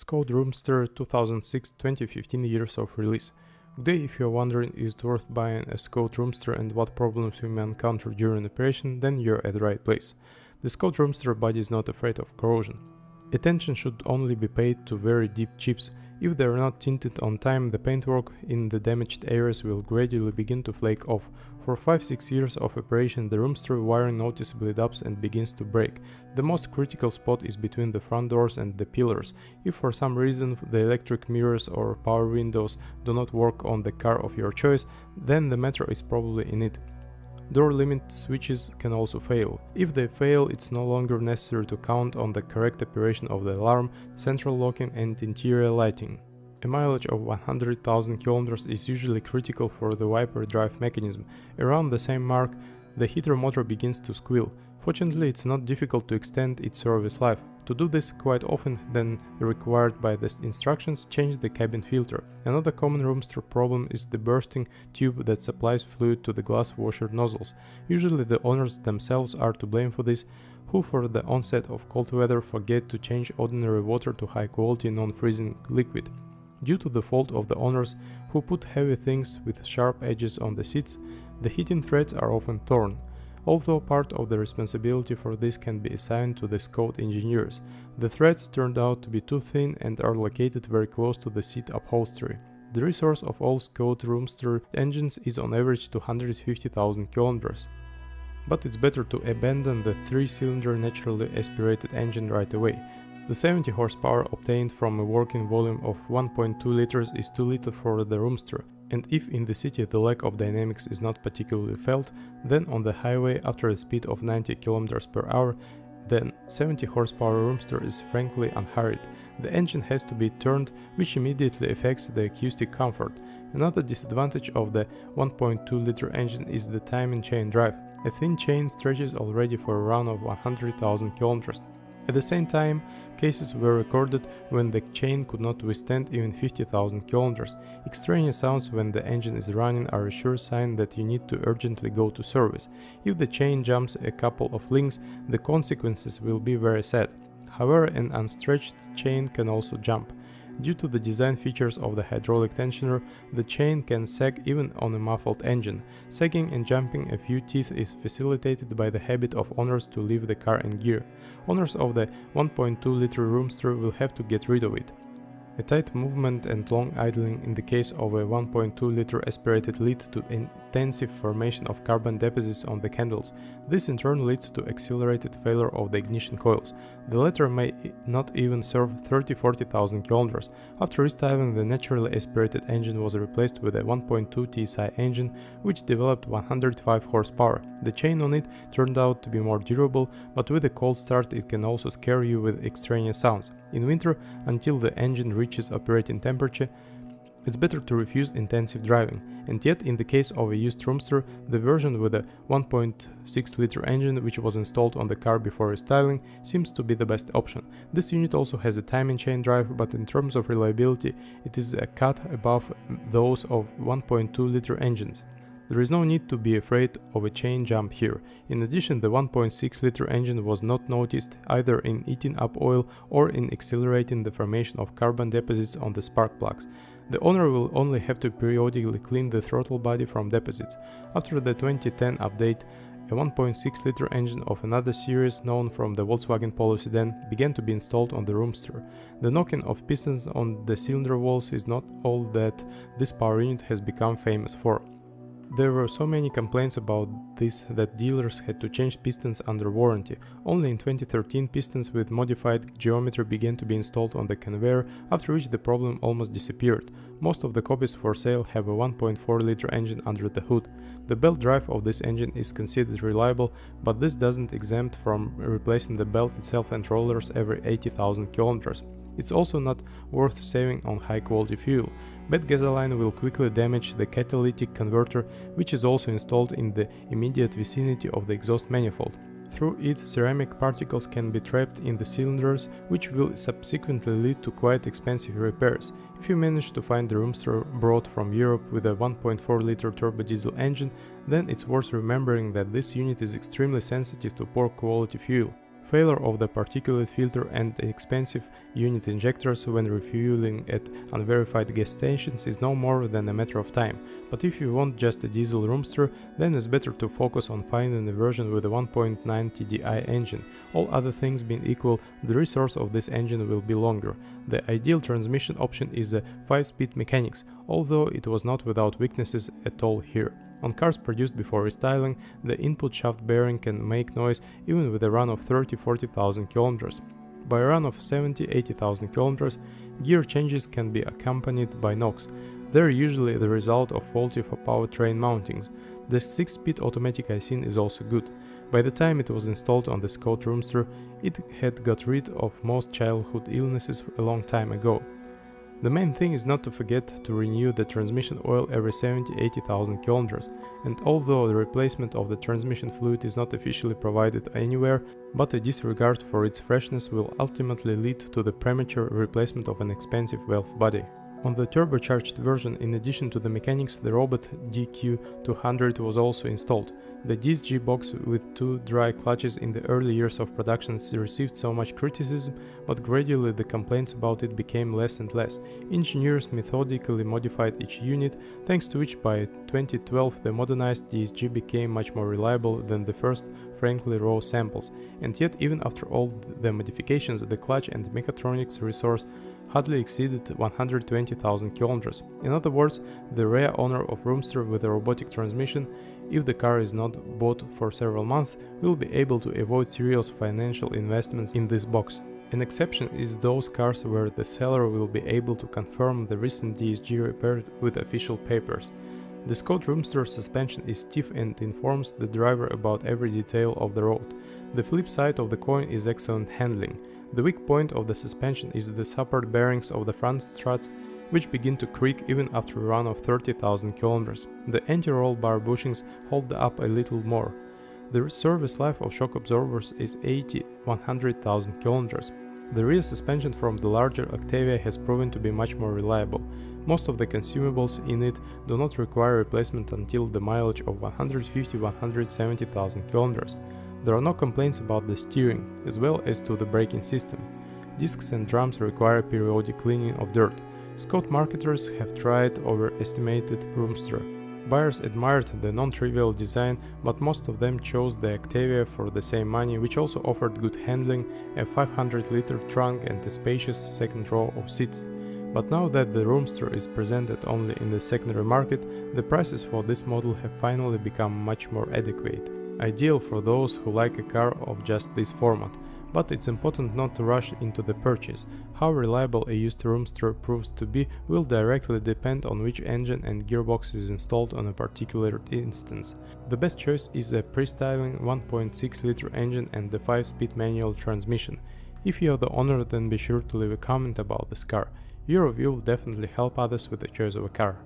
Skoda Roomster 2006-2015 years of release. Good day. If you're wondering is it worth buying a Skoda Roomster and what problems you may encounter during operation, then you're at the right place. The Skoda Roomster body is not afraid of corrosion. Attention should only be paid to very deep chips. If they are not tinted on time, the paintwork in the damaged areas will gradually begin to flake off. For 5-6 years of operation, the Roomster wiring noticeably dubs and begins to break. The most critical spot is between the front doors and the pillars. If for some reason the electric mirrors or power windows do not work on the car of your choice, then the matter is probably in it. Door limit switches can also fail. If they fail, it's no longer necessary to count on the correct operation of the alarm, central locking and interior lighting. A mileage of 100,000 km is usually critical for the wiper drive mechanism. Around the same mark, the heater motor begins to squeal. Fortunately, it's not difficult to extend its service life. To do this quite often than required by the instructions, change the cabin filter. Another common Roomster problem is the bursting tube that supplies fluid to the glass washer nozzles. Usually the owners themselves are to blame for this, who for the onset of cold weather forget to change ordinary water to high quality non-freezing liquid. Due to the fault of the owners, who put heavy things with sharp edges on the seats, the heating threads are often torn. Although part of the responsibility for this can be assigned to the Skoda engineers, the threads turned out to be too thin and are located very close to the seat upholstery. The resource of all Skoda Roomster engines is on average 250,000 km. But it's better to abandon the 3-cylinder naturally aspirated engine right away. The 70 horsepower obtained from a working volume of 1.2 liters is too little for the Roomster, and if in the city the lack of dynamics is not particularly felt, then on the highway after a speed of 90 km per hour, the 70 horsepower Roomster is frankly unhurried. The engine has to be turned, which immediately affects the acoustic comfort. Another disadvantage of the 1.2 liter engine is the time and chain drive. A thin chain stretches already for a run of 100,000 km. At the same time, cases were recorded when the chain could not withstand even 50,000 km. Extraneous sounds when the engine is running are a sure sign that you need to urgently go to service. If the chain jumps a couple of links, the consequences will be very sad. However, an unstretched chain can also jump. Due to the design features of the hydraulic tensioner, the chain can sag even on a muffled engine. Sagging and jumping a few teeth is facilitated by the habit of owners to leave the car in gear. Owners of the 1.2 liter Roomster will have to get rid of it. A tight movement and long idling in the case of a 1.2 liter aspirated lead to intensive formation of carbon deposits on the candles. This in turn leads to accelerated failure of the ignition coils. The latter may not even serve 30-40,000 km. After restyling, the naturally aspirated engine was replaced with a 1.2 TSI engine, which developed 105 horsepower. The chain on it turned out to be more durable, but with a cold start it can also scare you with extraneous sounds. In winter, until the engine reaches operating temperature, it's better to refuse intensive driving. And yet, in the case of a used Roomster, the version with a 1.6 liter engine, which was installed on the car before restyling, seems to be the best option. This unit also has a time and chain drive, but in terms of reliability, it is a cut above those of 1.2 liter engines. There is no need to be afraid of a chain jump here. In addition, the 1.6 liter engine was not noticed either in eating up oil or in accelerating the formation of carbon deposits on the spark plugs. The owner will only have to periodically clean the throttle body from deposits. After the 2010 update, a 1.6 liter engine of another series known from the Volkswagen Polo sedan began to be installed on the Roomster. The knocking of pistons on the cylinder walls is not all that this power unit has become famous for. There were so many complaints about this that dealers had to change pistons under warranty. Only in 2013 pistons with modified geometry began to be installed on the conveyor, after which the problem almost disappeared. Most of the copies for sale have a 1.4 liter engine under the hood. The belt drive of this engine is considered reliable, but this doesn't exempt from replacing the belt itself and rollers every 80,000 km. It's also not worth saving on high quality fuel. Bad gasoline will quickly damage the catalytic converter, which is also installed in the immediate vicinity of the exhaust manifold. Through it, ceramic particles can be trapped in the cylinders, which will subsequently lead to quite expensive repairs. If you manage to find the Roomster brought from Europe with a 1.4 liter turbo diesel engine, then it's worth remembering that this unit is extremely sensitive to poor quality fuel. Failure of the particulate filter and the expensive unit injectors when refueling at unverified gas stations is no more than a matter of time, but if you want just a diesel Roomster, then it's better to focus on finding a version with a 1.9 TDI engine. All other things being equal, the resource of this engine will be longer. The ideal transmission option is a 5-speed mechanics, although it was not without weaknesses at all here. On cars produced before restyling, the input shaft bearing can make noise even with a run of 30-40,000 km. By a run of 70-80,000 km, gear changes can be accompanied by knocks. They're usually the result of faulty powertrain mountings. The 6-speed automatic IC is also good. By the time it was installed on the Skoda Roomster, it had got rid of most childhood illnesses a long time ago. The main thing is not to forget to renew the transmission oil every 70-80,000 km, and although the replacement of the transmission fluid is not officially provided anywhere, but a disregard for its freshness will ultimately lead to the premature replacement of an expensive valve body. On the turbocharged version, in addition to the mechanics, the robot DQ200 was also installed. The DSG box with 2 dry clutches in the early years of production received so much criticism, but gradually the complaints about it became less and less. Engineers methodically modified each unit, thanks to which by 2012 the modernized DSG became much more reliable than the first frankly raw samples. And yet, even after all the modifications, the clutch and mechatronics resource hardly exceeded 120,000 km. In other words, the rare owner of Roomster with a robotic transmission, if the car is not bought for several months, will be able to avoid serious financial investments in this box. An exception is those cars where the seller will be able to confirm the recent DSG repair with official papers. The Skoda Roomster suspension is stiff and informs the driver about every detail of the road. The flip side of the coin is excellent handling. The weak point of the suspension is the support bearings of the front struts, which begin to creak even after a run of 30,000 km. The anti-roll bar bushings hold up a little more. The service life of shock absorbers is 80-100,000 km. The rear suspension from the larger Octavia has proven to be much more reliable. Most of the consumables in it do not require replacement until the mileage of 150-170,000 km. There are no complaints about the steering, as well as to the braking system. Discs and drums require periodic cleaning of dirt. Skoda marketers have tried overestimated Roomster. Buyers admired the non-trivial design, but most of them chose the Octavia for the same money, which also offered good handling, a 500-liter trunk and a spacious second row of seats. But now that the Roomster is presented only in the secondary market, the prices for this model have finally become much more adequate. Ideal for those who like a car of just this format, but it's important not to rush into the purchase. How reliable a used Roomster proves to be will directly depend on which engine and gearbox is installed on a particular instance. The best choice is a pre-styling 1.6-liter engine and the 5-speed manual transmission. If you are the owner, then be sure to leave a comment about this car. Your review will definitely help others with the choice of a car.